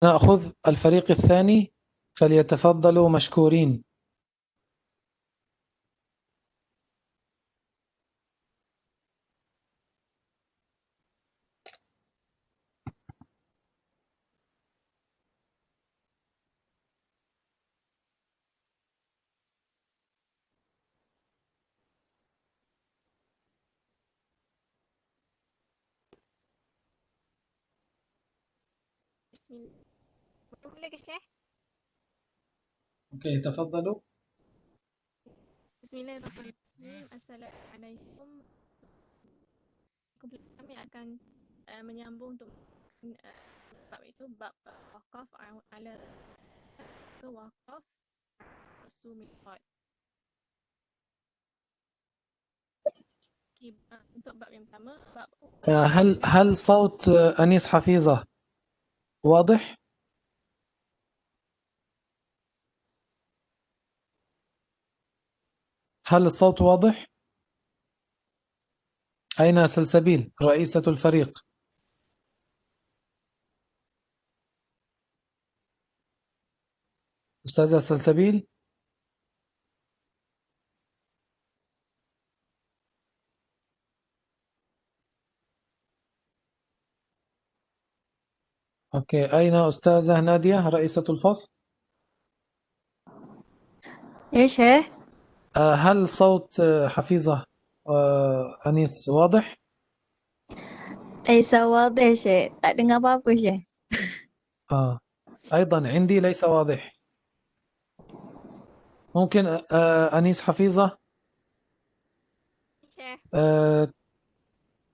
نأخذ الفريق الثاني فليتفضلوا مشكورين. Bismillah. Boleh ke Syekh? Okey, tafadhalu. Bismillahirrahmanirrahim. Assalamualaikum. Kami akan menyambung untuk bab itu, bab waqaf ala ke waqaf sumiqat. Okay, untuk bab yang pertama, bab هل صوت أنيس حفيظة واضح؟ هل الصوت واضح؟ أين سلسبيل رئيسة الفريق؟ أستاذة سلسبيل؟ أوكي، أين أستاذة نادية رئيسة الفصل؟ إيش هل صوت حفيظة أنيس واضح؟ ليس واضح شيء tak dengar apa-apa Syekh. أيضا عندي ليس واضح. ممكن أنيس حفيظة Syekh.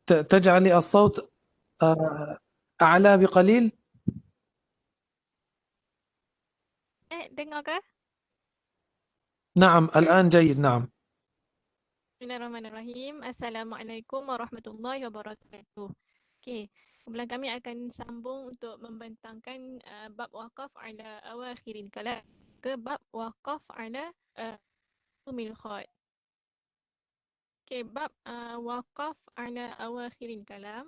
تجعلي الصوت أعلى بقليل؟ Dengar ke? نعم الآن جيد. نعم. Bismillahirrahmanirrahim. Assalamualaikum warahmatullahi wabarakatuh. Okey, kumpulan kami akan sambung untuk membentangkan bab waqaf ala awakhirin kalam ke bab waqaf ala milkhat. Okey, bab waqaf ala awakhirin kalam.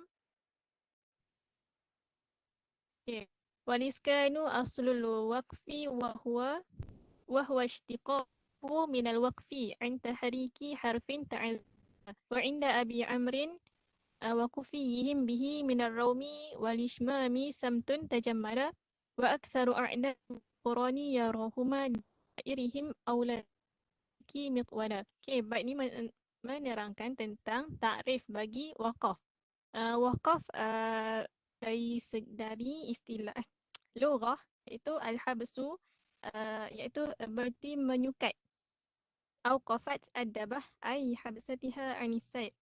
Okey, waliskanu aslul waqfi wa huwa ishtiqaqu min al-waqfi an tahriki harfin ta'al wa inda abi amrin wa kufiyihim bihi min ar-rawmi wal ishmami samtun tajammala wa aktharu a'da qurani yarahuma irihim awlaki mitwala. Okay, bait ni menerangkan tentang takrif bagi waqaf. Waqaf dari istilah lughah iaitu al-habsu, iaitu berarti menyukat. Awqafat ad-dabah ay habsatiha anis sayd.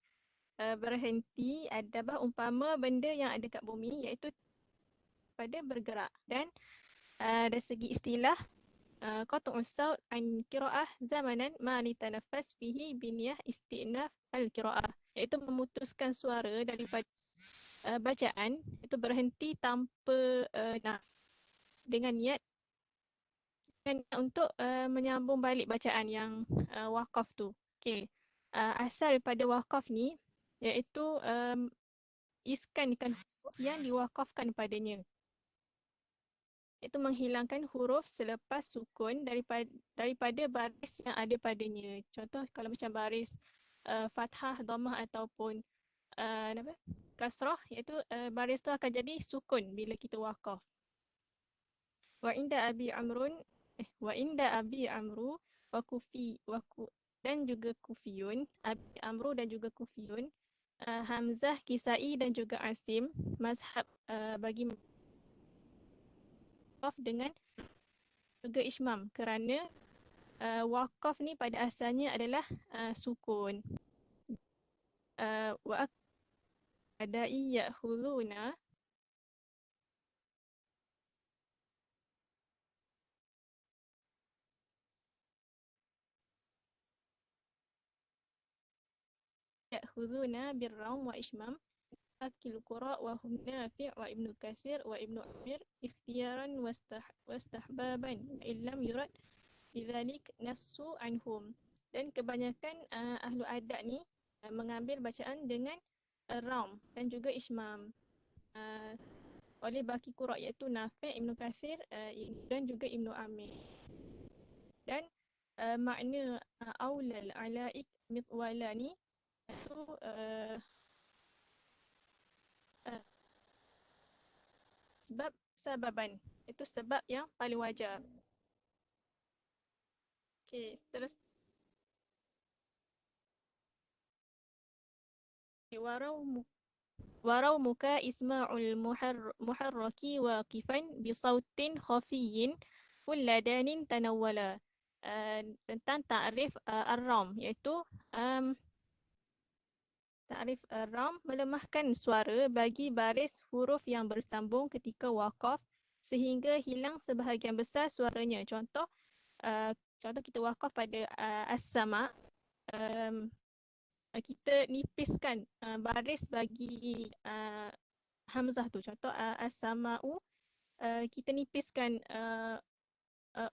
Berhenti ad-dabah umpama benda yang ada kat bumi iaitu pada bergerak. Dan dari segi istilah qat'us saut an qiraah zamanan ma li tanaffas fihi biniyah istinaf al-qiraah, iaitu memutuskan suara daripada bacaan itu berhenti tanpa dengan niat untuk menyambung balik bacaan yang waqaf tu. Okey. Asal pada waqaf ni iaitu iskankan huruf yang diwakafkan padanya. Iaitu menghilangkan huruf selepas sukun daripada baris yang ada padanya. Contoh kalau macam baris fathah, dhammah ataupun kasrah, iaitu baris tu akan jadi sukun bila kita waqaf. Wa inda Abi Amru dan juga Kufiyun, Abi Amru dan juga Kufiyun, Hamzah, Kisai dan juga Asim, mazhab bagi waqaf dengan juga ismam, kerana waqaf ni pada asalnya adalah sukun. Wa adai ya'khuluna birraum wa ismam akil qura wa hum Nafi' wa Ibnu Katsir wa Ibnu Amir ikhtiyaran wastahbaban illam yurad bidzalik nassu anhum. Dan kebanyakan ahlu adab ni mengambil bacaan dengan raum dan juga ismam. oleh baki qurra iaitu Nafi', Ibnu Kathir dan juga Ibnu Amir. Dan makna aulal alaik mitwala ni itu sebab sababan, itu sebab yang paling wajar. Okey, terus warau muka isma'ul muharraki waqifan bisautin khafiyyin kulladanin tanawwala. Tentang ta'rif ar-ram, iaitu ta'rif ar-ram melemahkan suara bagi baris huruf yang bersambung ketika waqaf sehingga hilang sebahagian besar suaranya. Contoh kita waqaf pada as-sama', kita nipiskan baris bagi hamzah tu. Contoh as-sama'u, kita nipiskan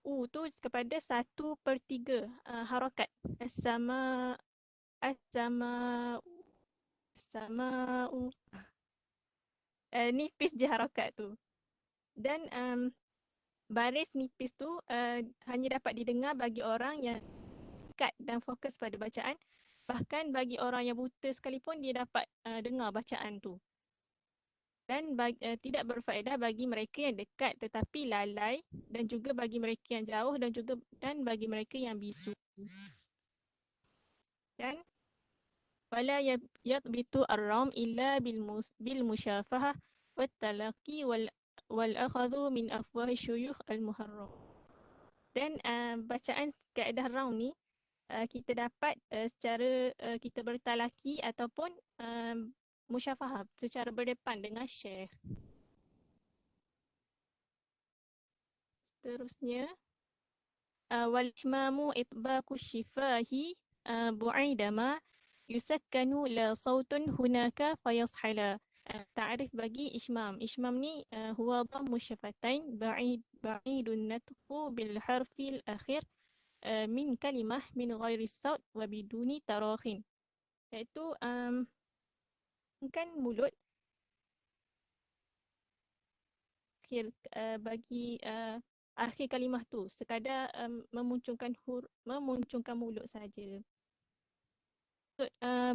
u tu kepada 1/3 harakat. As-sama', as-sama'u, nipis je harakat tu. Dan baris nipis tu hanya dapat didengar bagi orang yang dekat dan fokus pada bacaan. Bahkan bagi orang yang buta sekalipun dia dapat dengar bacaan tu. Dan tidak berfaedah bagi mereka yang dekat tetapi lalai, dan juga bagi mereka yang jauh dan bagi mereka yang bisu. Dan wala yathbitu ar-ram illa bil musyafahah wat talaqi wal akhadhu min afwahi syuyukh al-muharram. Dan bacaan kaedah ram ni kita dapat secara kita bertalaki ataupun musyafahah secara berdepan dengan syekh. Seterusnya wal ishmamu itbaku syifahi bu'aidama yusakkanu la sautun hunaka fayashala. Ta'rif bagi ishmam. Ishmam ni huwa dhammu syafatain ba'idun natfu bil harfil akhir min kalimah min ghairi saut wa biduni tarakhin. Iaitu kan mulut akhir bagi akhir kalimah tu sekadar memuncungkan mulut saja.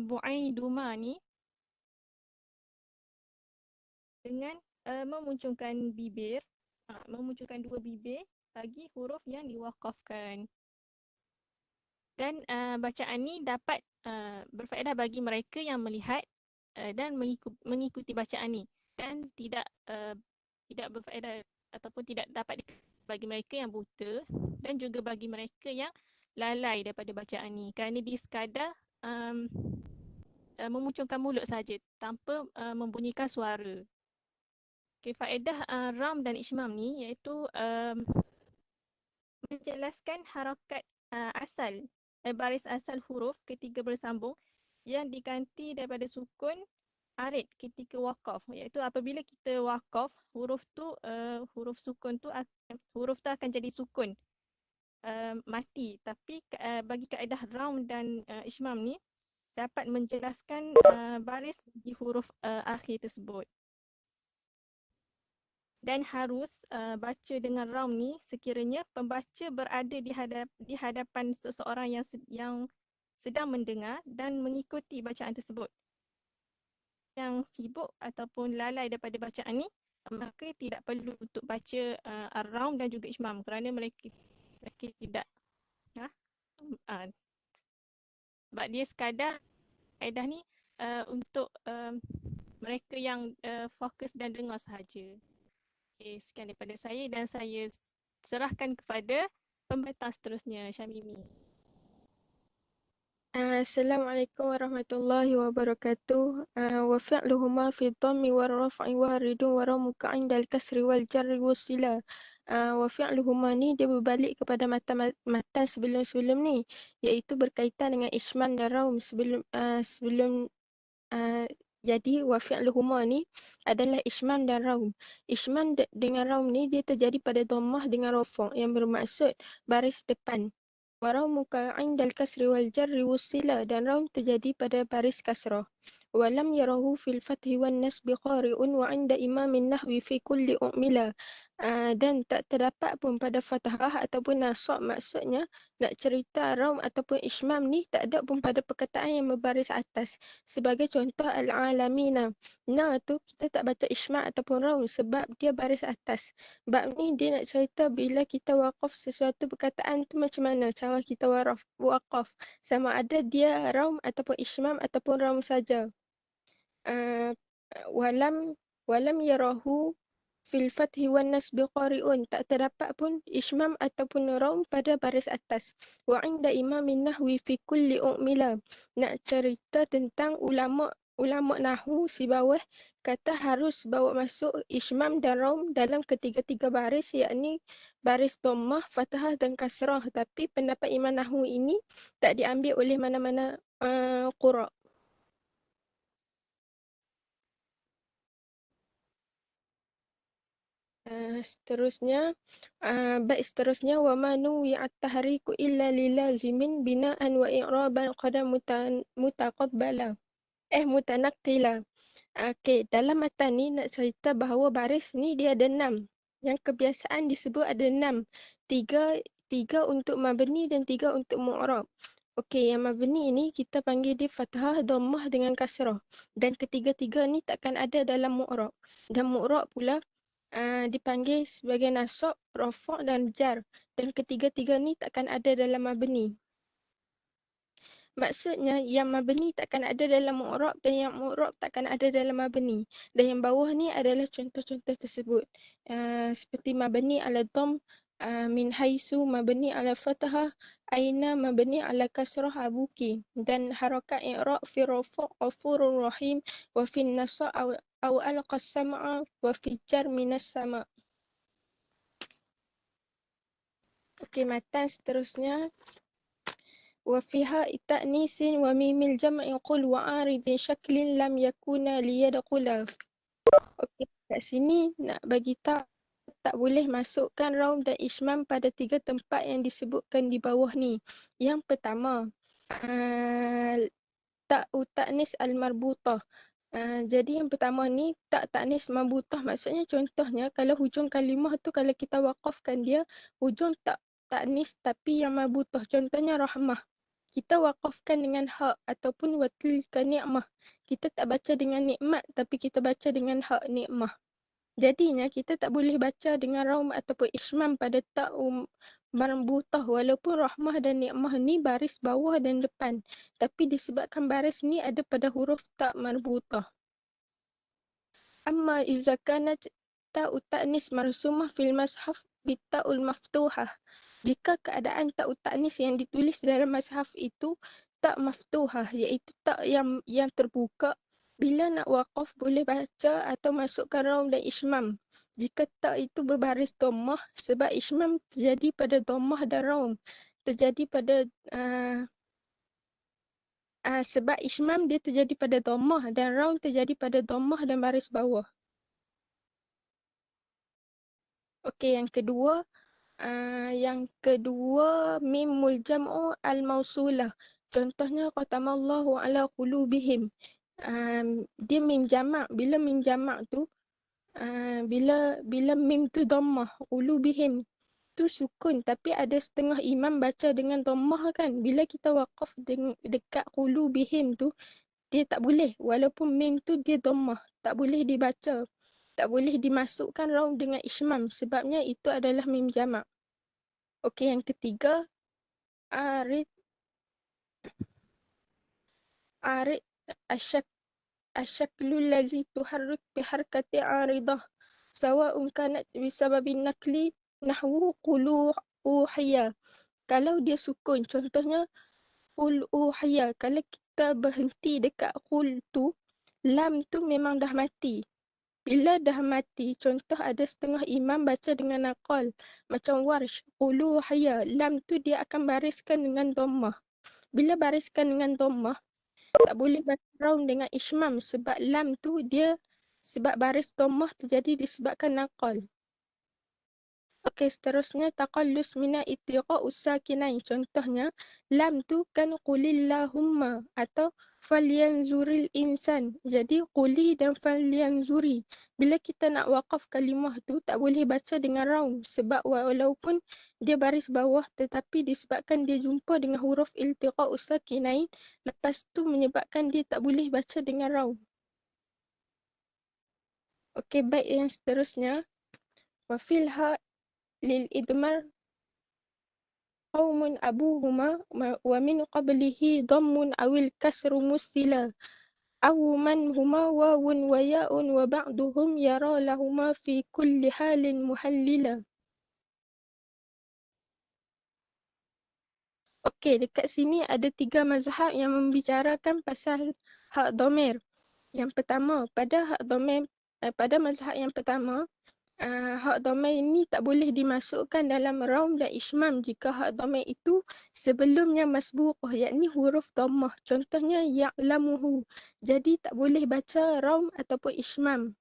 Bu'aiduma ni dengan memuncungkan bibir, memuncungkan dua bibir bagi huruf yang diwakafkan. Dan bacaan ni dapat berfaedah bagi mereka yang melihat dan mengikuti bacaan ni, dan tidak berfaedah ataupun tidak dapat bagi mereka yang buta dan juga bagi mereka yang lalai daripada bacaan ni, kerana dia sekadar memuncungkan mulut saja tanpa membunyikan suara. Okay, faedah ram dan ishmam ni iaitu menjelaskan harakat asal, baris asal huruf ketika bersambung yang diganti daripada sukun arid ketika waqaf. Iaitu apabila kita waqaf, huruf sukun tu akan jadi sukun mati. Tapi bagi kaedah ram dan ishmam ni dapat menjelaskan baris bagi huruf akhir tersebut. Dan harus baca dengan ram ni sekiranya pembaca berada di hadapan seseorang yang sedang mendengar dan mengikuti bacaan tersebut. Yang sibuk ataupun lalai daripada bacaan ni, maka tidak perlu untuk baca ar-ram dan juga ishmam, kerana mereka tidak sebab dia sekadar kaedah ni untuk mereka yang fokus dan dengar sahaja. Okay, sekian daripada saya dan saya serahkan kepada pembentang seterusnya, Syamimi. Assalamualaikum warahmatullahi wabarakatuh. Wa fi'luhuma fi dhammi war raf'i waridun wa ramuka 'inda al-kasri wal jarri wasila. Wa fi'luhuma ni dia berbalik kepada matan sebelum-sebelum ni, iaitu berkaitan dengan ishman dan raum jadi wa fi'luhuma ni adalah ishman dan raum. Ishman dengan raum ni dia terjadi pada dhammah dengan rafa' yang bermaksud baris depan. Wa raumuka 'indal kasri wal jarri wasila, dan raum terjadi pada baris kasrah. ولم يره في الفتح والنسب قارئ وعند إمام النحو في كل أؤملة. Dan tak terdapat pun pada fathah ataupun nasab, maksudnya nak cerita raum ataupun ismam ni tak ada pun pada perkataan yang berbaris atas. Sebagai contoh al-alamina. Nah tu kita tak baca ismam ataupun raum sebab dia baris atas. Bab ni dia nak cerita bila kita waqaf sesuatu perkataan tu macam mana cara kita waqaf. Sama ada dia raum ataupun ismam ataupun raum saja. Uh, walam walam yarahu fil fathi wan nasbi qari'un, tak terdapat pun ismam ataupun raum pada baris atas. Wa inda imamin nahwi fi kulli u'mila, nak cerita tentang ulama nahwu si bawah kata harus bawa masuk ismam dan raum dalam ketiga-tiga baris, yakni baris dhammah, fathah dan kasrah. Tapi pendapat imam nahwu ini tak diambil oleh mana-mana qura'. Seterusnya, bait seterusnya, wa ma nuwi'at tahriku illa lilazimin bina'an wa i'raban qada mutaqabbala mutanaqqila. Okey, dalam matan ni nak cerita bahawa baris ni dia ada 6. Yang kebiasaan disebut ada 6. Tiga untuk mabni dan 3 untuk mu'rab. Okey, yang mabni ni kita panggil dia fathah, dhammah dengan kasrah. Dan ketiga-tiga ni takkan ada dalam mu'rab. Dan mu'rab pula dipanggil sebagai nasab, rafa' dan jar. Dan ketiga-tiga ni takkan ada dalam mabni. Maksudnya yang mabni takkan ada dalam mu'rab dan yang mu'rab takkan ada dalam mabni. Dan yang bawah ni adalah contoh-contoh tersebut. Seperti mabni ala dhamm, min haisu mabni ala fathah, aina mabni ala kasrah abuki. Dan harakat i'rab fi rafa' ghafurur rahim wa fi nasab aw alqa sam'a wa fi jar minas sama'. Okey, matan seterusnya. Wa fiha ta'nisin wa mimil jam'i qul wa aridin syaklin lam yakuna liyadkhula. Okey, kat sini nak bagi tak boleh masukkan raum dan ismam pada 3 tempat yang disebutkan di bawah ni. Yang pertama, ta'nis al-marbutah. Jadi yang pertama ni ta'nis marbutah, maksudnya contohnya kalau hujung kalimah tu kalau kita waqafkan dia hujung ta'nis tapi yang marbutah, contohnya rahmah. Kita waqafkan dengan hak ataupun watilka ni'mah. Kita tak baca dengan nikmat tapi kita baca dengan hak nikmah. Jadinya kita tak boleh baca dengan raum ataupun ismam pada ta' marbutah walaupun rahmah dan nikmah ni baris bawah dan depan. Tapi disebabkan baris ni ada pada huruf ta' marbutah. Amma iza kanat ta'u ta'nis marsumah fil mashaf bitta'ul maftuhah. Jika keadaan ta'u ta'nis yang ditulis dalam mashaf itu tak maftuhah, iaitu tak yang terbuka, bila nak waqaf boleh baca atau masukkan raum dan ismam. Jika tak itu berbaris dhammah, sebab ismam terjadi pada dhammah dan raum terjadi pada sebab ismam dia terjadi pada dhammah dan raum terjadi pada dhammah dan baris bawah. Okey, yang kedua mim muljam'u al-mausulah. Contohnya qatamallahu ala qulubihim. Dia mim jamak. Bila mim jamak tu bila mim tu dhammah, qulubihim tu sukun, tapi ada setengah imam baca dengan dhammah kan. Bila kita waqaf dekat qulubihim tu dia tak boleh, walaupun mim tu dia dhammah, tak boleh dibaca. Tak boleh dimasukkan raum dengan ismam sebabnya itu adalah mim jamak. Okey, yang ketiga, arid asyaklul ladzi tuharrik biharkati aridah sawa'un kanat bisababin nakli nahwu qulu uhiya. Kalau dia sukun, contohnya qul uhiya, kalau kita berhenti dekat qul tu, lam tu memang dah mati. Bila dah mati, contoh ada setengah imam baca dengan naqal macam Warsh, qulu hayya, lam tu dia akan bariskan dengan dhammah. Bila bariskan dengan dhammah, tak boleh baca raum dengan ismam sebab lam tu dia sebab baris dhammah terjadi disebabkan naqal. Okey, seterusnya taqallus mina ittiqa usakinain. Contohnya lam tu kan qulillahumma atau falyanzuril insan. Jadi quli dan falyanzuri. Bila kita nak wakaf kalimah tu tak boleh baca dengan raung sebab walaupun dia baris bawah tetapi disebabkan dia jumpa dengan huruf iltiqa'us sakinain, lepas tu menyebabkan dia tak boleh baca dengan raung. Okey, baik, yang seterusnya wa filha lil idmar qaumun abuhuma wa min qablihi dhammun awil kasru musila aw man huma wawun wa ya'un wa ba'duhum yara lahuma fi kulli halin muhallila. Okey, dekat sini ada 3 mazhab yang membicarakan pasal hak dhamir. Yang pertama, pada mazhab yang pertama, hak dhamir ini tak boleh dimasukkan dalam raum dan ishmam jika hak dhamir itu sebelumnya masbuqah, yakni huruf dhammah. Contohnya ya'lamuhu. Jadi tak boleh baca raum ataupun ishmam.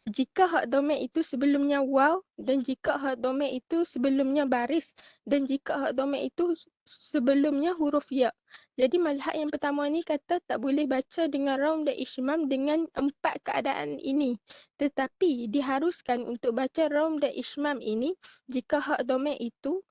Jika hak dhamir itu sebelumnya waw dan jika hak dhamir itu sebelumnya baris dan jika hak dhamir itu sebelumnya huruf ya. Jadi mazhab yang pertama ni kata tak boleh baca dengan raum dan ishmam dengan 4 keadaan ini. Tetapi diharuskan untuk baca raum dan ishmam ini jika hak dhamir itu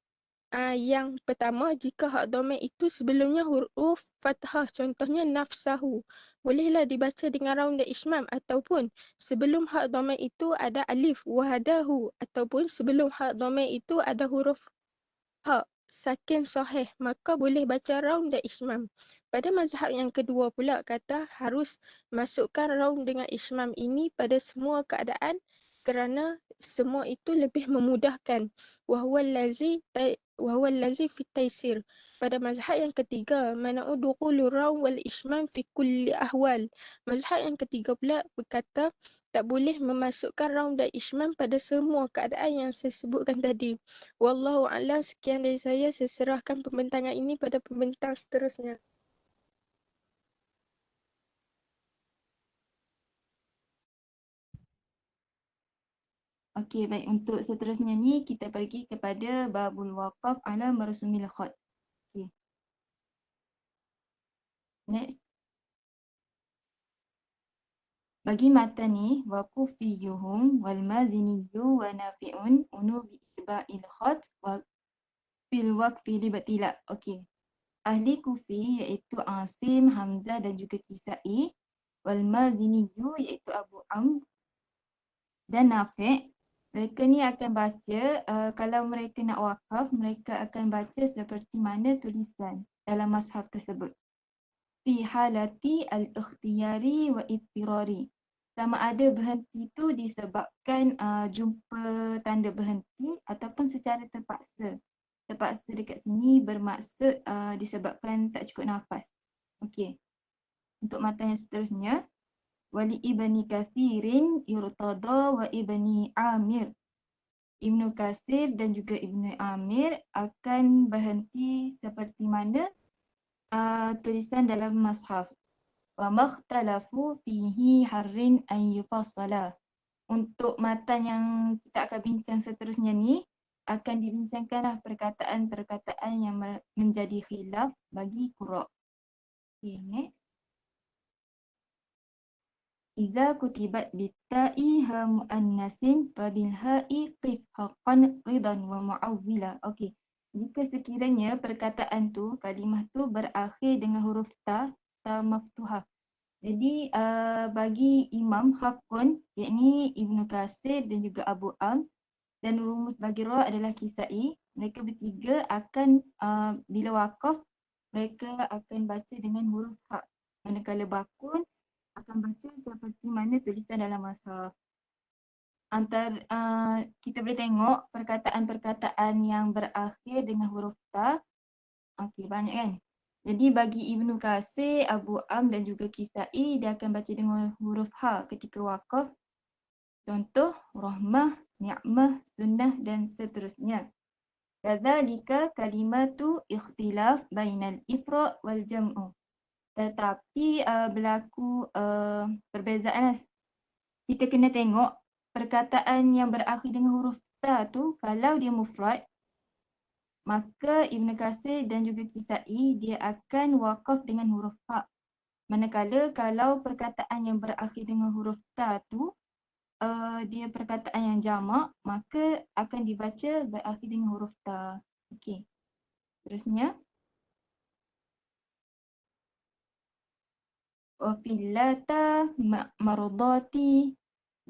yang pertama, jika hak dhamir itu sebelumnya huruf fathah, contohnya nafsahu, bolehlah dibaca dengan raung dan ishmam, ataupun sebelum hak dhamir itu ada alif wahdahu, ataupun sebelum hak dhamir itu ada huruf ha sakin sahih, maka boleh baca raung dan ishmam. Pada mazhab yang kedua pula kata harus masukkan raung dengan ishmam ini pada semua keadaan kerana semua itu lebih memudahkan. Wahuwa allazi fi taysir. Pada mazhab yang ketiga, mana'u dukhulu raung wal ishmam fi kulli ahwal. Mazhab yang ketiga pula berkata tak boleh memasukkan raung dan ishmam pada semua keadaan yang saya sebutkan tadi. Wallahu a'lam. Sekian dari saya serahkan pembentangan ini pada pembentang seterusnya. Okey, baik. Untuk seterusnya ni kita pergi kepada babul waqaf ala marsumil khat. Okey. Next. Bagi matan ni waqufiyuhum wal maziniyyu wa nafi'un unu bi iba'il khat wa fil waqfi libatila. Okey. Ahli kufi iaitu Asim, Hamzah dan juga Kisai. Wal maziniyyu iaitu Abu Amr dan Nafi'. Mereka ni akan baca, kalau mereka nak wakaf, mereka akan baca seperti mana tulisan dalam mushaf tersebut. Fi halati al-ikhtiyari wa ittirari. Sama ada berhenti tu disebabkan jumpa tanda berhenti ataupun secara terpaksa. Terpaksa dekat sini bermaksud disebabkan tak cukup nafas. Okey. Untuk matan yang seterusnya. Wali ibni Kathirin yurtada wa ibni Amir. Ibnu Katsir dan juga Ibnu Amir akan berhenti seperti mana tulisan dalam mushaf. Wa makhtalafu fihi harrin an yufassala. Untuk matan yang kita akan bincang seterusnya ni akan dibincangkanlah perkataan-perkataan yang menjadi khilaf bagi qura'. Okay, next. Iza kutibat bitta'i ha mu'annasin fabil ha'i qif haqqan ridan wa mu'awwila. Okey. Jika sekiranya perkataan tu, kalimah tu berakhir dengan huruf ta maftuhah. Jadi bagi Imam Haqqun, yakni Ibnu Katsir dan juga Abu Am, dan rumus bagi ra adalah Kisai, mereka bertiga akan bila wakaf, mereka akan baca dengan huruf ha. Manakala Bakun akan baca seperti mana tulisan dalam mushaf. Kita boleh tengok perkataan-perkataan yang berakhir dengan huruf ta. Okey, banyak kan? Jadi bagi Ibnu Katsir, Abu Am dan juga Kisai, dia akan baca dengan huruf ha ketika wakaf. Contoh rahmah, ni'mah, sunnah dan seterusnya. Kadzalika kalimatu ikhtilaf bainal ifra' wal jam'u. Tetapi berlaku perbezaan. Kita kena tengok perkataan yang berakhir dengan huruf ta tu kalau dia mufrad, maka Ibn Katsir dan juga Kisai dia akan wakaf dengan huruf ha. Manakala kalau perkataan yang berakhir dengan huruf ta tu dia perkataan yang jamak, maka akan dibaca berakhir dengan huruf ta. Okey. Terusnya wa fillata mardati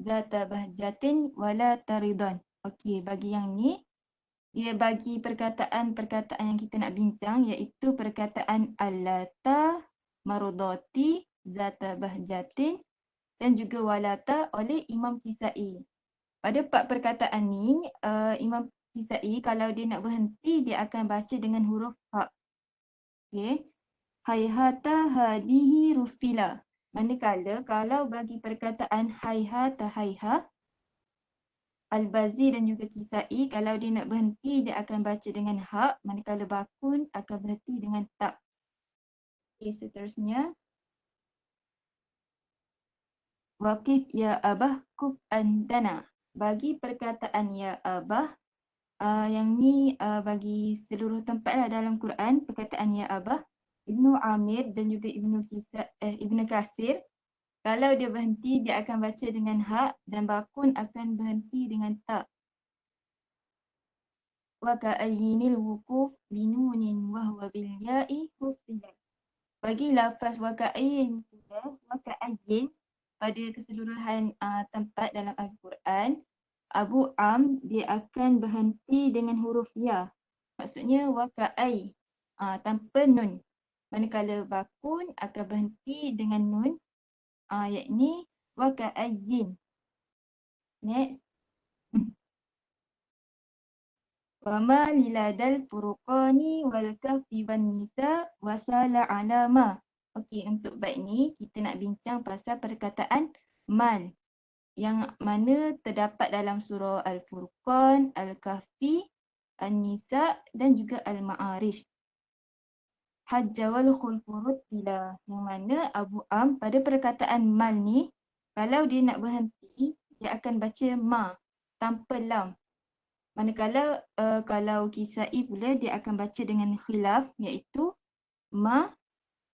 zata bahjatin wala taridan. Okey, bagi yang ni dia bagi perkataan-perkataan yang kita nak bincang iaitu perkataan allata, mardati, zata bahjatin dan juga walata oleh Imam Kisai. Pada 4 perkataan ni, Imam Kisai kalau dia nak berhenti, dia akan baca dengan huruf ha. Okey. Hayhata hadihi rufila. Manakala kalau bagi perkataan hayhata hayha, Al-Bazi dan juga Kisai, kalau dia nak berhenti, dia akan baca dengan ha. Manakala Bakun akan berhenti dengan ta. Okey, seterusnya. Waqif ya abah kuf andana. Bagi perkataan ya abah, yang ni bagi seluruh tempat lah dalam Quran, perkataan ya abah, Ibnu Amir dan juga Ibnu Katsir, kalau dia berhenti dia akan baca dengan ha dan Bakun akan berhenti dengan ta. Wa ka'ayyinil wukuf binunin wa huwa bil ya'i fusilat. Bagi lafaz wa ka'ayyin pula, wa ka'ayyin pada keseluruhan tempat dalam Al-Quran, Abu Am dia akan berhenti dengan huruf ya. Maksudnya wa ka'ay tanpa nun. Manakala Bakun akan berhenti dengan nun, yakni wa ka'ayyin. Next. Wa ma liladal furqani wal kahfi wan nisa wasala alama. Okey, untuk bait ni kita nak bincang pasal perkataan mal yang mana terdapat dalam surah Al-Furqan, Al-Kahfi, An-Nisa dan juga Al-Ma'arij. Hajja wal khulfurut bila, yang mana Abu Am pada perkataan mal ni, kalau dia nak berhenti, dia akan baca ma tanpa lam. Manakala kalau Kisai pula dia akan baca dengan khilaf iaitu ma,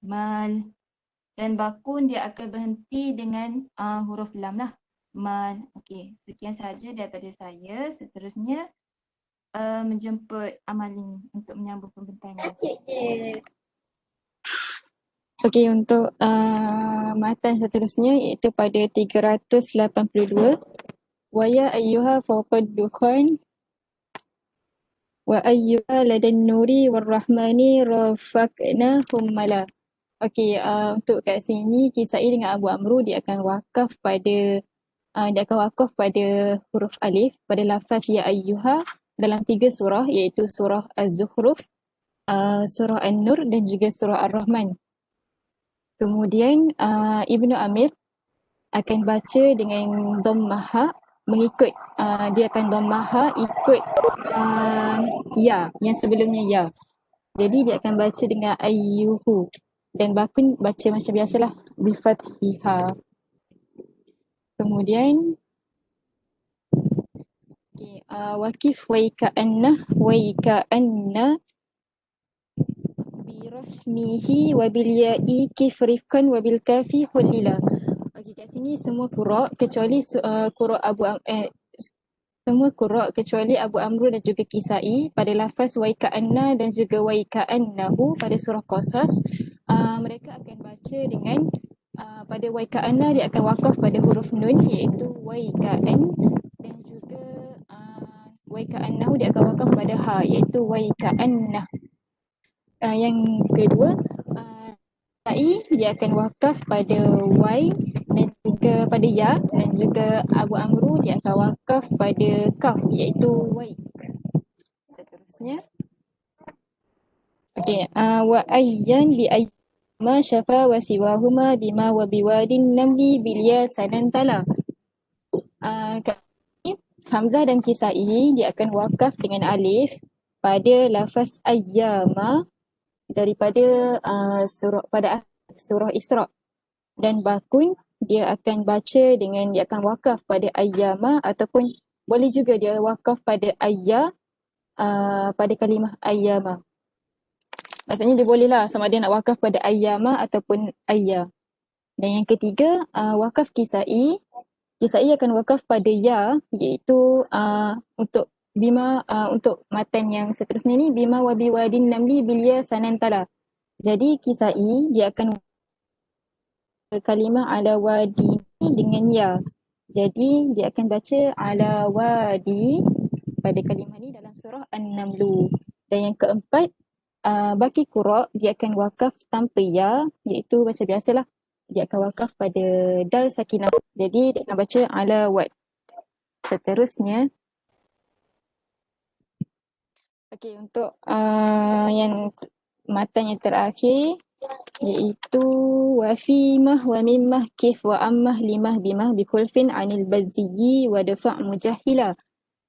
mal. Dan Bakun dia akan berhenti dengan huruf lam lah. Mal. Okey, sekian sahaja daripada saya. Seterusnya menjemput Amalin untuk menyambung pembentangan. Okey, untuk matan seterusnya iaitu pada 382. Wa ya ayyuha fawqad dukhan wa ayyuha ladan nuri warrahmani rafaqna hummala. Okey, untuk kat sini Kisai dengan Abu Amru dia akan wakaf pada huruf alif pada lafaz ya ayyuha dalam 3 surah iaitu surah Az-Zukhruf, surah An-Nur dan juga surah Ar-Rahman. Kemudian Ibnu Amir akan baca dengan dhammah mengikut dia akan dhammah ikut ya yang sebelumnya ya. Jadi dia akan baca dengan ayyuhu dan Bakun baca macam biasalah bi fathiha. Kemudian wakif wa ka'anna bi rasmihi wa bil ya'i kif rifkan wa bil kafi hulila. Okey, kat sini semua qura kecuali semua qura kecuali Abu Amru dan juga Kisai pada lafaz wa ka'anna dan juga wa ka'annahu pada surah Qasas, mereka akan baca dengan pada wa ka'anna dia akan wakaf pada huruf nun iaitu wa ka'an dan juga wa ka'annahu dia akan wakaf pada ha iaitu wa ka'annah. Yang kedua Kisai dia akan wakaf pada y dan juga pada ya dan juga Abu Amru dia akan wakaf pada kaf iaitu waik. Seterusnya okey, wa ayyan bi ma syafa wa siwahuma bima wa biwadin namli bilya sanantala. Hamzah dan Kisai dia akan wakaf dengan alif pada lafaz ayyama daripada surah Isra, dan Bakun dia akan baca dengan dia akan wakaf pada ayyama ataupun boleh juga dia wakaf pada ayya, pada kalimah ayyama. Maksudnya dia boleh lah sama ada nak wakaf pada ayyama ataupun ayya. Dan yang ketiga, wakaf kisai. Kisai akan wakaf pada ya, iaitu untuk bima, untuk matan yang seterusnya ni, bima wa biwadin namli bilya sanantala. Jadi kisai dia akan kalimah ala wadi dengan ya. Jadi dia akan baca ala wadi pada kalimah ni dalam surah An-Namlu. Dan yang keempat, baki qura dia akan wakaf tanpa ya, iaitu baca biasalah. Dia akan wakaf pada dal sakinah. Jadi dia akan baca ala wad. Seterusnya, okey, untuk yang matan yang terakhir iaitu wa fimah wa mimmah kif wa ammah limah bimah bikulfin anil baziyyi wa dafa' mujahila.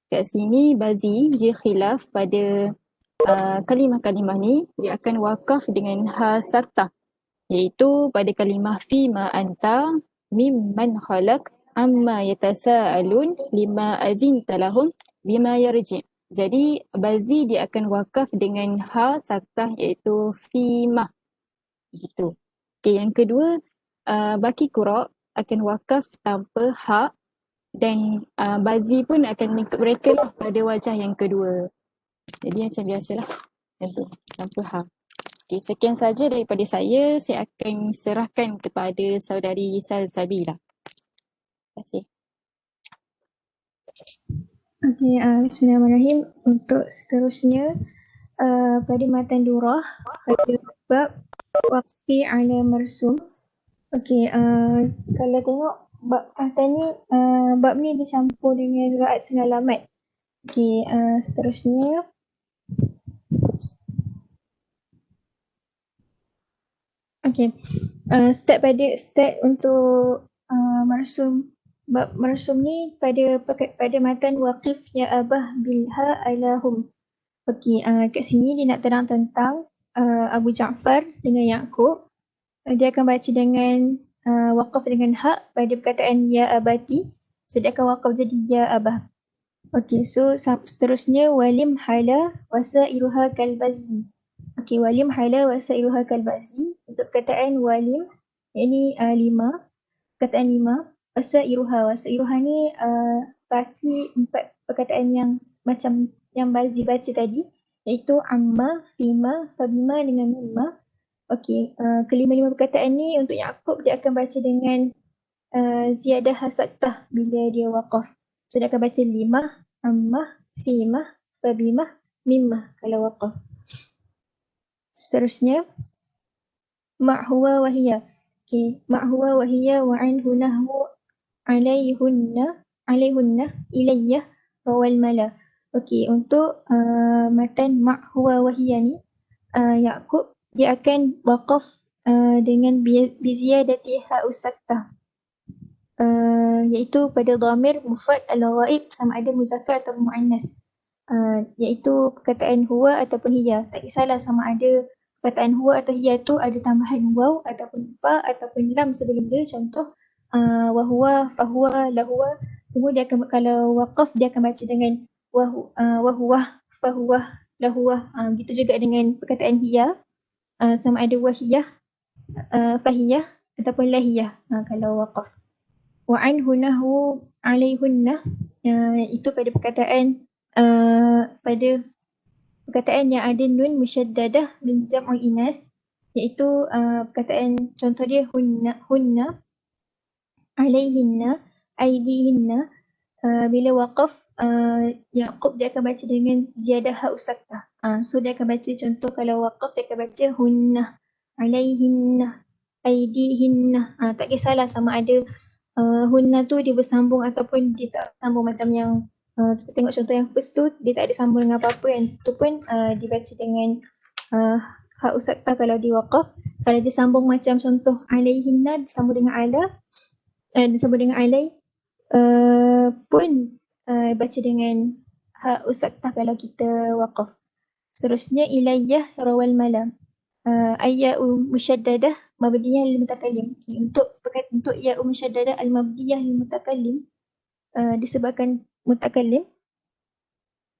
Kat sini bazi dia khilaf pada kalimah-kalimah ni, dia akan wakaf dengan ha saktah, iaitu pada kalimah fi ma anta mimman khalaq amma yatasaalun lima azinta lahum bima yarji'. Jadi bazi dia akan wakaf dengan ha saktah, iaitu fi ma. Gitu. Okay, yang kedua, baki qura akan wakaf tanpa ha, dan bazi pun akan mengikut mereka lah pada wajah yang kedua. Jadi macam biasalah, macam tu, tanpa ha. Okay, sekian saja daripada saya. Saya akan serahkan kepada saudari Salsabila. Terima kasih. Okey, bismillahirrahmanirrahim. Untuk seterusnya, pada matan durah, pada bab waqfi ala marsum. Okey, kalau tengok bab matan ni, bab ni dicampur dengan ra'at sengalamat. Okey, seterusnya. Okey, step untuk marsum. Bab marsum ni pada matan waqif ya abah bilha alahum. Okey, kat sini dia nak terang tentang Abu Ja'far dengan Yaqub. Dia akan baca dengan waqaf dengan hak pada perkataan ya abati. So dia akan waqaf jadi ya abah. Okey, so seterusnya walim hala wasairuha kalbazi. Okey, walim hala wasairuha kalbazi. Untuk perkataan walim, ini 5. Perkataan 5. Wasairuha ni baki 4 perkataan yang macam yang Bazi baca tadi, iaitu amma, fima, fabima dengan mimma. Okey, kelima-lima perkataan ni untuk Yaqub dia akan baca dengan ziyadah hasaktah bila dia waqaf. So dia akan baca limah, ammah, fimah, fabimah, mimmah kalau waqaf. Seterusnya, ma'huwa wahiyya. Okey, ma'huwa wahiyya wa anhu nahwu alaihunna ilayyah rawal mala. Okey, untuk matan ma'huwa wahiyya ni, Yaqub dia akan waqaf dengan biziyadati ha'us saktah, iaitu pada dhamir mufrad al-ghaib sama ada muzakkar atau muannas, iaitu perkataan huwa ataupun hiya. Tak kisahlah sama ada perkataan huwa atau hiya tu ada tambahan waw ataupun fa ataupun lam sebelum dia. Contoh wahuwa, fahuwa, lahuwa, semua dia akan, kalau waqaf dia akan baca dengan wahuwa, fahuwa, lahuwa. Begitu juga dengan perkataan hiya, sama ada wahiyah, fahiyah ataupun lahiyah kalau waqaf. Wa anhu nahwu alaihunna, itu pada perkataan yang ada nun musyaddadah min jam'ul inas, iaitu perkataan contoh dia hunna, alaihinna, aidihinna. Bila waqaf, Yaqub dia akan baca dengan ziyadah ha'us saktah. So dia akan baca, contoh kalau waqaf dia akan baca hunna, alaihinna, aidihinna. Tak kisahlah sama ada hunna tu dia bersambung ataupun dia tak bersambung, macam yang kita tengok contoh yang first tu dia tak ada sambung dengan apa-apa, yang tu pun dibaca dengan ha'us saktah kalau di waqaf. Kalau dia sambung macam contoh alaihinna disambung dengan ala, disambung dengan alai, pun baca dengan ha'us saktah kalau kita waqaf. Seterusnya ilayyah rawal malam, ayya'u musyaddadah mabdiyah lil mutakallim. Untuk ya'u musyaddadah al mabdiyah lil mutakallim, disebabkan mutakallim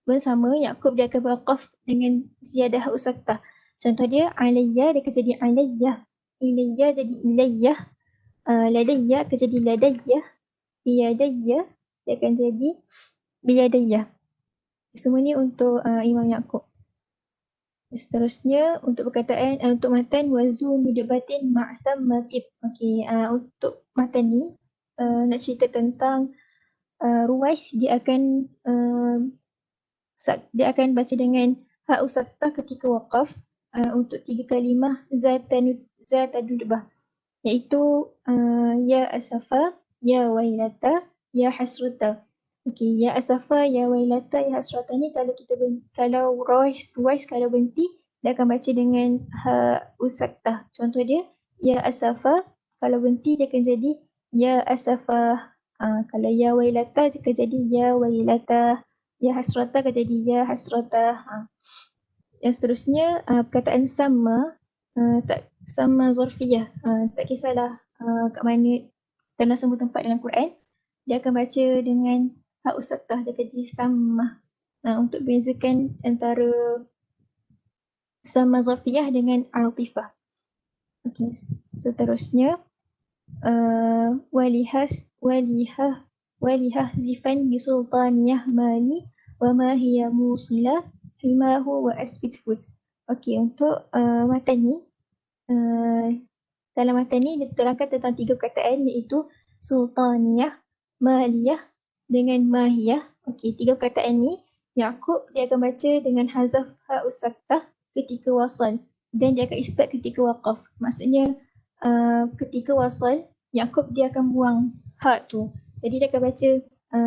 bersama Yaqub dia akan berwaqaf dengan ziyadah usaktah. Contoh dia alayya dia akan jadi alayyah, ilayya jadi ilayyah, ladayya akan jadi ladayyah, biyadayya dia akan jadi biyadayyah. Semua ni untuk Imam Yaqub. Seterusnya untuk perkataan untuk matan wazu mudabatin ma'sam matib. Okey, untuk matan ni nak cerita tentang Ruwais dia akan baca dengan hak usaktah ketika waqaf untuk 3 kalimah zatadudbah, iaitu ya asafa, ya wailata, ya hasrata. Okey, ya asafa, ya wailata, ya hasrata ni kalau Ruwais kalau berhenti dia akan baca dengan hak usaktah. Contoh dia ya asafa, kalau berhenti dia akan jadi ya asafa. Kalau ya wailata dia akan jadi ya wailata, ya hasrata akan jadi ya hasrata. Yang seterusnya perkataan sama, tak sama zarfiyah, tak kisahlah kat mana dalam semua tempat dalam Quran, dia akan baca dengan hak usaktah, dia akan jadi sama. Untuk bezakan antara sama zarfiyah dengan atifah. Okey, seterusnya walihah zifan bisultaniyah mali wa ma hiya musilah himahu wa asbit fuz. Okey, untuk matan ni dalam matan ni diterangkan tentang 3 perkataan, iaitu sultaniyah, maliyah dengan mahiyah. Okey, 3 perkataan ni Yaqub dia akan baca dengan hazaf hak usaktah ketika wasal dan dia akan isbat ketika waqaf. Maksudnya ketika wasal Yaqub dia akan buang hak tu. Jadi dia akan baca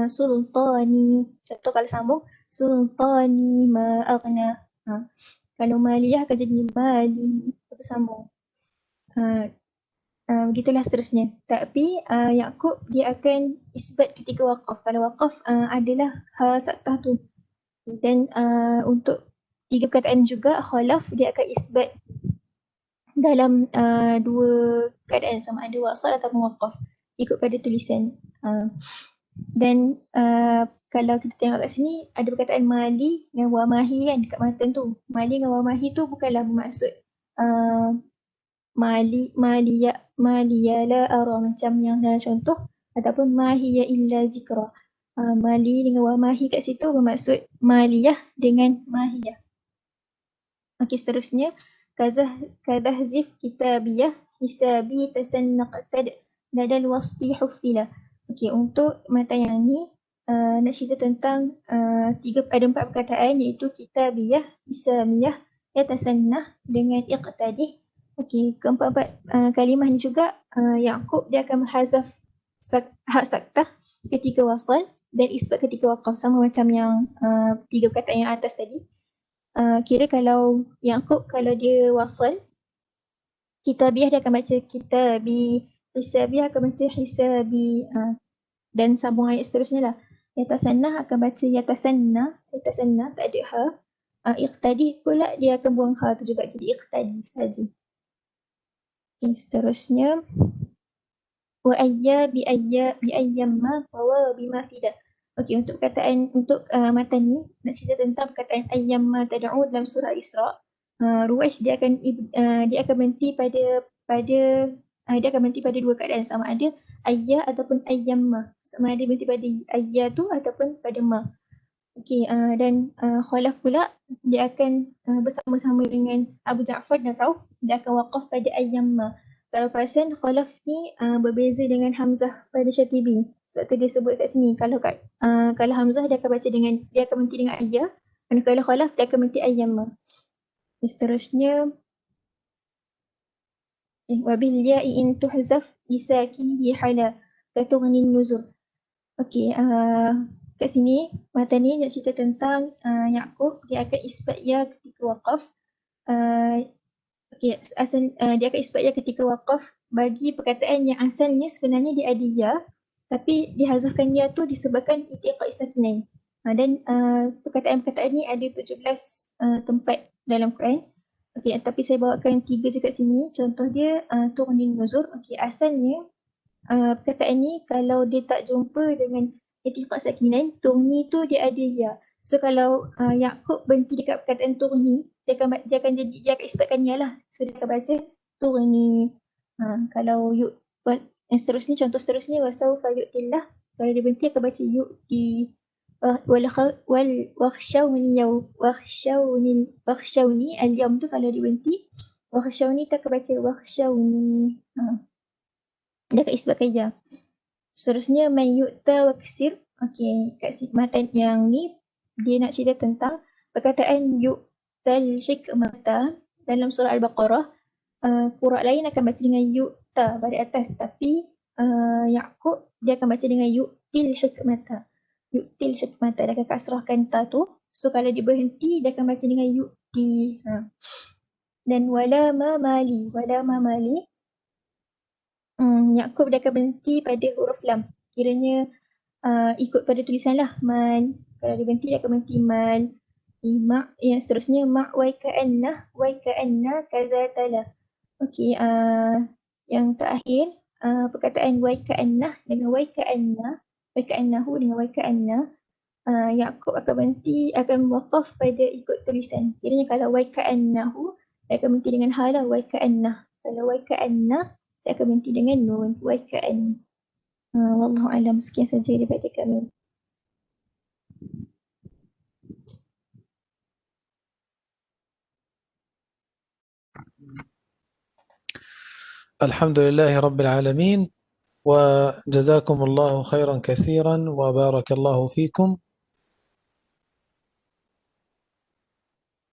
sultani. Contoh kalau sambung sultani ma aghna. Kalau maliyah akan jadi mali, lepas sambung. Begitulah seterusnya. Tapi Yaqub dia akan isbat ketika waqaf. Kalau waqaf adalah hak saktah tu. Dan untuk 3 perkataan juga khalaf dia akan isbat dalam 2 keadaan, sama ada wasal ataupun waqaf, ikut pada tulisan. Dan kalau kita tengok kat sini ada perkataan mali dengan wamahi kan dekat matan tu. Mali dengan wamahi tu bukanlah bermaksud maliya la ara macam yang dalam contoh, ataupun mahiya illa zikra. Mali dengan wamahi kat situ bermaksud maliyah dengan mahiyah. Okey, seterusnya kadahzif kitabiyah hisabi tasannaqtad ladal wasfi huffila. Okey, untuk matan yang ni nak cerita tentang ada 4 perkataan, iaitu kitabiyah, hisamiyah, yatasannah dengan iqtadih. Okey, keempat-empat kalimah ni juga Yaqub dia akan menghazaf hak saktah ketika wasal dan isbat ketika waqaf, sama macam yang 3 perkataan yang atas tadi. Kira kalau Yaqub kalau dia wasal, kitabiyah dia akan baca kitabi, hisabiyah akan baca hisabi, dan sambung ayat seterusnya lah. Yatasannah akan baca yatasanna tak ada ha. Iqtadi pula dia akan buang ha tu juga, jadi iqtadi saja. Okay, seterusnya wa ayya bi ayyamma wa bima fidah. Okey, untuk perkataan untuk matan ni nak cerita tentang perkataan ayyamma tad'u dalam surah Isra. Ruwais dia akan berhenti pada 2 keadaan, sama ada ayya ataupun ayyamma. Sama ada berhenti pada ayya tu ataupun pada ma. Okey, dan khalaf pula dia akan bersama-sama dengan Abu Ja'far dah tahu, dia akan waqaf pada ayyamma. Kalau perasan khalaf ni berbeza dengan Hamzah pada Syatibi. Sebab tu dia sebut kat sini, kalau Hamzah dia akan berhenti dengan ayya, dan kalau khalaf dia akan berhenti ayyamma. Seterusnya wabil ya'i in tuhzaf lisakinihi hala katughnin nuzur. Okey, kat sini matan ni nak cerita tentang Yaqub dia akan isbat ya ketika waqaf. Okey, dia akan isbat ya ketika waqaf bagi perkataan yang asalnya sebenarnya dia ada ya, tapi dihazafkan ya tu disebabkan itiqai sakinain. Dan perkataan-perkataan ni ada 17 tempat dalam Quran. Okey, tapi saya bawakan 3 je kat sini. Contoh dia tughnin nuzur. Okey, asalnya perkataan ni kalau dia tak jumpa dengan iltiqat sakinan, turni tu dia ada ya. So kalau Yaqub berhenti dekat perkataan turni, dia akan isbatkan ya lah. So dia akan baca turni. Kalau yang seterusnya, contoh seterusnya wasaufa yu'tillah, kalau dia berhenti akan baca yu'ti. Wakhshawni al-yawm tu kalau dia berhenti, wakhshawni tak akan baca wakhshawni. Dia akan isbatkan ya. Seterusnya man yu'ta waksir. Okey, kat matan yang ni dia nak cerita tentang perkataan yu'tal hikmata dalam surah Al-Baqarah. Qura' lain akan baca dengan yu'ta pada atas, tapi Yaqub dia akan baca dengan yu'til hikmata. Yu'til hikmata, dia akan kasrahkan ta tu. So kalau dia berhenti, dia akan baca dengan yu'ti. Dan wala ma mali. Yaqub dia akan berhenti pada huruf lam. Kiranya ikut pada tulisan lah. Mal. Kalau dia berhenti, dia akan berhenti mal. Yang seterusnya ma' wa ka'anna kazatala. Okey, yang terakhir perkataan wa ka'anna dengan wa ka'annahu dengan wa ka'anna. Yaqub akan berhenti, akan waqaf pada ikut tulisan. Kiranya kalau wa ka'annahu, dia akan berhenti dengan ha lah, wa ka'anna. Kalau wa ka'anna, dia akan berhenti dengan nun, wa ka'anna. Wallahu alam, sekian saja daripada kami. الحمد لله رب العالمين، وجزاكم الله خيرا كثيرا وبارك الله فيكم.